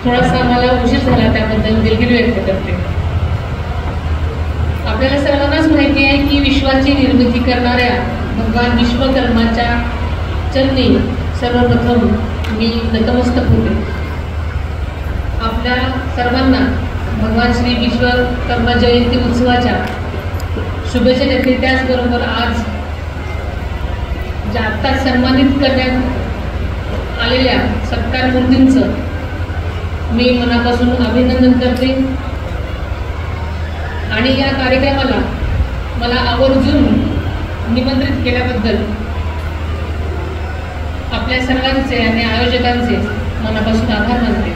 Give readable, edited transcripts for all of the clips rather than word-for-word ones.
थोडासा मला उशीर झाला, त्याबद्दल दिलगिरी व्यक्त करते. आपल्याला सर्वांनाच माहिती आहे की विश्वाची निर्मिती करणाऱ्या भगवान विश्वकर्माच्या चरणी सर्वप्रथम मी नतमस्तक होते. आपल्या सर्वांना भगवान श्री विश्वकर्मा जयंती उत्सवाच्या शुभेच्छा देते. त्याचबरोबर आज ज्या आत्ताच सन्मानित करण्यात आलेल्या सत्कार मूर्तींचं मी मनापासून अभिनंदन करते. आणि या कार्यक्रमाला मला आवर्जून निमंत्रित केल्याबद्दल आपल्या सर्वांचे आणि आयोजकांचे मनापासून आभार मानते.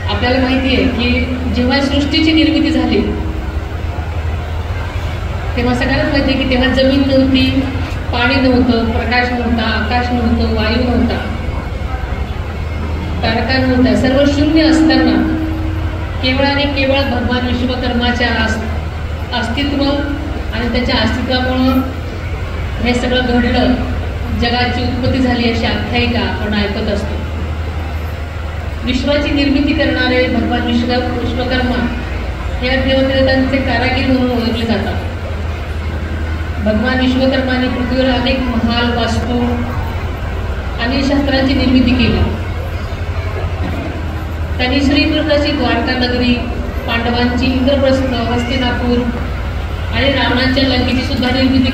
आपल्याला माहिती आहे की जेव्हा सृष्टीची निर्मिती झाली तेव्हा सगळ्यांना माहिती आहे की तेव्हा जमीन नव्हती, पाणी नव्हतं, प्रकाश नव्हता, आकाश नव्हतं, वायू नव्हता, तारका नव्हत्या. सर्व शून्य असताना केवळ आणि केवळ भगवान विश्वकर्माच्या अस्तित्व आणि त्याच्या अस्तित्वामुळं हे सगळं घडलं, जगाची उत्पत्ती झाली अशी आख्यायिका आपण ऐकत असतो. विश्वाची निर्मिती करणारे भगवान विश्वकर्मा हे देवदेवतांचे कारागीर म्हणून ओळखले जातात. भगवान विश्वकर्माने पृथ्वीवर अनेक महाल, वास्तू आणि शस्त्रांची निर्मिती केली. त्यांनी श्रीकृष्णाची द्वारका नगरी, पांडवांची इंद्रप्रस्थ, हस्तिनापूर आणि रावणाच्या लंकेची सुद्धा निर्मिती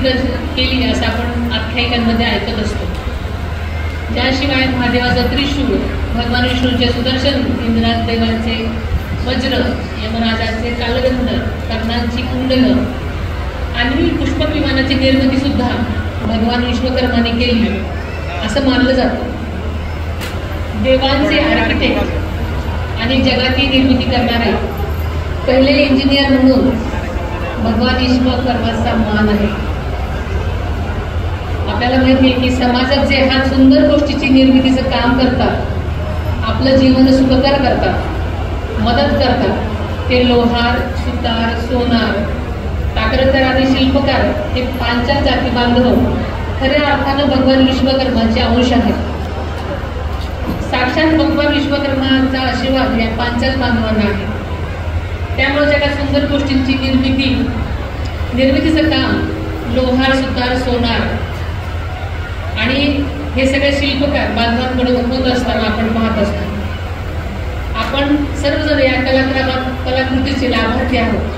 केली असं आपण आख्यायिकांमध्ये ऐकत असतो. त्याशिवाय महादेवाचा त्रिशूळ, भगवान विष्णूचे सुदर्शन, इंद्राज देवांचे वज्र, यमराजाचे कालगंध, कर्णांची कुंडलं आणि पुष्पक विमानाची निर्मिती सुद्धा भगवान विश्वकर्माने केली असं मानलं जातं. देवांचे आर्किटेक्ट आणि जगाची निर्मिती करणारे पहिले इंजिनियर म्हणून भगवान विश्वकर्माचा मान आहे. आपल्याला माहिती आहे की समाजात जे हा सुंदर गोष्टीची निर्मितीचं काम करतात, आपलं जीवन सुखकर करतात, मदत करतात, ते लोहार, सुतार, सोनार, कातरकर आणि शिल्पकार हे पांचाल जाती बांधव खऱ्या अर्थानं भगवान विश्वकर्माचे अंश आहेत. साक्षात भगवान विश्वकर्माचा आशीर्वाद या पांचाल बांधवांना आहे. त्यामुळे जगात सुंदर गोष्टींची निर्मितीचं काम लोहार, सुतार, सोनार आणि हे सगळे शिल्पकार बांधवांकडून होत असताना आपण पाहत असतो. आपण सर्वजण या कलाकृतीचे लाभार्थी आहोत.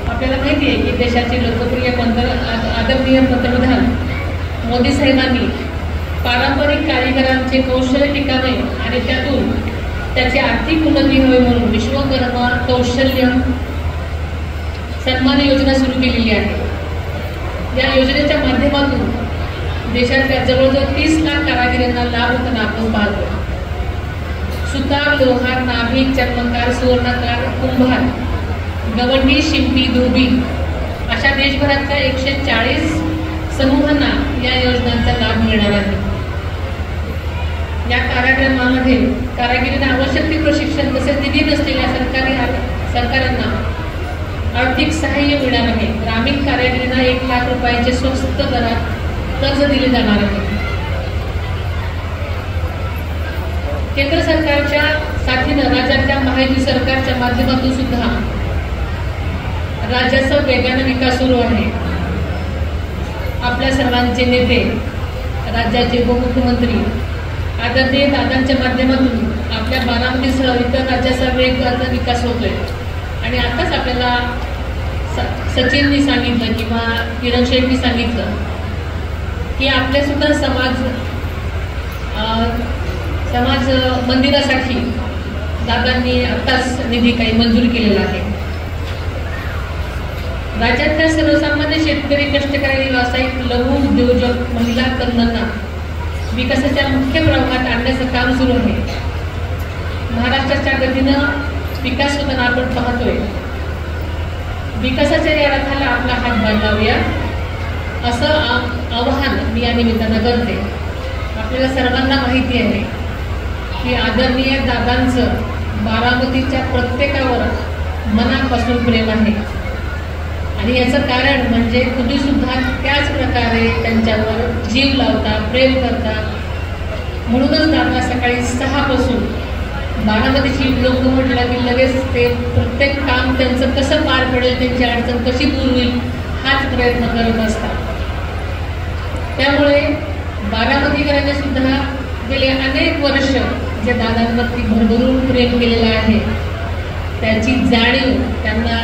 आपल्याला माहिती आहे की देशाचे लोकप्रिय आदरणीय पंतप्रधान मोदी साहेबांनी पारंपरिक कारिगरांचे कौशल्य टिकावे आणि त्यातून त्याची आर्थिक उन्नती व्हावी म्हणून विश्वकर्मा कौशल्य सन्मान योजना सुरू केलेली आहे. या योजनेच्या माध्यमातून देशातल्या जवळजवळ 30 लाख कारागिरांना लाभ होताना आपण पाहतो. सुतार, लोहार, नाभिक, चर्मकार, सुवर्णकार, कुंभार, गवंडी, शिंपी, धोबी अशा देशभरातल्या 140 समूहांना या योजनांचा लाभ मिळणार आहे. या कार्यक्रमामध्ये कारागिरींना आवश्यक ते प्रशिक्षण तसेच निधी नसलेल्या सरकारांना आर्थिक सहाय्य मिळणार आहे. ग्रामीण कारागिरींना 1 लाख रुपयाचे स्वस्त दरात कर्ज दिले जाणार आहे. केंद्र सरकारच्या साथीनं राज्यातल्या महायुती सरकारच्या माध्यमातून सुद्धा राज्याचा वेगाने विकास सुरू आहे. आपल्या सर्वांचे नेते, राज्याचे उपमुख्यमंत्री आदरणीय दादांच्या माध्यमातून आपल्या बारामतीसह इतर राज्याचा वेगवान विकास होतोय. आणि आताच आपल्याला सचिननी सांगितलं किंवा किरण शेठनी सांगितलं की आपल्या सुद्धा समाज मंदिरासाठी दादांनी आताच निधी काही मंजूर केलेला आहे. राज्यातल्या सर्वसामान्य शेतकरी, कष्टकरी, व्यावसायिक, लघु उद्योजक, महिला, तरुणांना विकासाच्या मुख्य प्रवाहात आणण्याचं काम सुरू आहे. महाराष्ट्राच्या गतीनं विकास होताना आपण पाहतोय. विकासाच्या या रथाला आपला हात बांधावूया असं आवाहन मी या निमित्तानं करते. आपल्याला सर्वांना माहिती आहे की आदरणीय दादांचं बारामतीच्या प्रत्येकावर मनापासून प्रेम आहे. आणि याचं कारण म्हणजे तुम्ही सुद्धा त्याच प्रकारे त्यांच्यावर जीव लावता, प्रेम करता म्हणूनच दादा सकाळी 6 पासून बारामतीची लोक म्हटलं की लगेच ते प्रत्येक काम त्यांचं कसं पार पडेल, त्यांची अडचण कशी दूर होईल हाच प्रयत्न करत असतात. त्यामुळे बारामतीकरांनी सुद्धा गेले अनेक वर्ष जे दादांवरती भरभरून प्रेम केलेलं आहे त्याची जाणीव त्यांना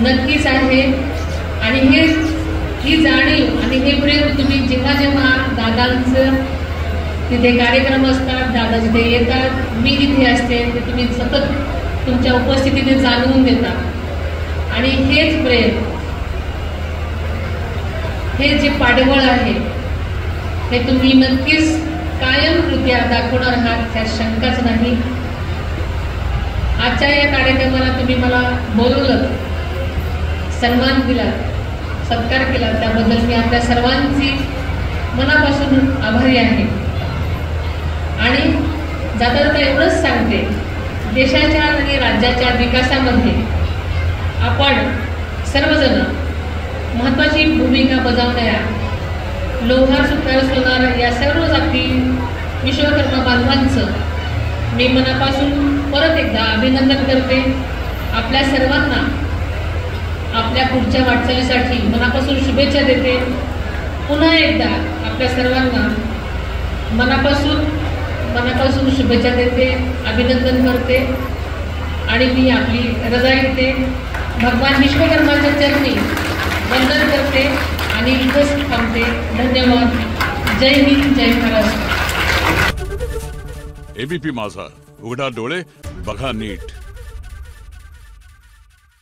नक्कीच आहे. आणि ही जाणीव आणि हे प्रेम तुम्ही जेव्हा जेव्हा दादांचं तिथे कार्यक्रम असतात, दादा जिथे येतात, मी जिथे असते, ते तुम्ही सतत तुमच्या उपस्थितीने जाणवून देता. आणि हेच प्रेम, हे जे पाठबळ आहे हे तुम्ही नक्कीच कायमकृत्या दाखवणार आहात, त्यात शंकाच नाही. आजच्या या कार्यक्रमाला तुम्ही मला बोलवलं, सन्मान दिला, सत्कार केला, त्याबद्दल मी आपल्या सर्वांची मनापासून आभारी आहे. आणि जाता जाता एवढंच सांगते, देशाच्या आणि राज्याच्या विकासामध्ये आपण सर्वजण महत्त्वाची भूमिका बजावणाऱ्या लोहार, सुतार, सोनार या सर्व जाती विश्वकर्मा बांधवांचं मी मनापासून परत एकदा अभिनंदन करते. आपल्या सर्वांना आपल्या पुढच्या वाटचालीसाठी मनापासून शुभेच्छा देते. पुन्हा एकदा आपल्या सर्वांना मनापासून शुभेच्छा देते, अभिनंदन करते आणि मी आपली रजा घेते. भगवान विश्वकर्माच्या चरणी वंदन करते आणि इथंच थांबते. धन्यवाद. जय हिंद, जय महाराष्ट्र. एबीपी माझा, उघडा डोळे बघा नीट.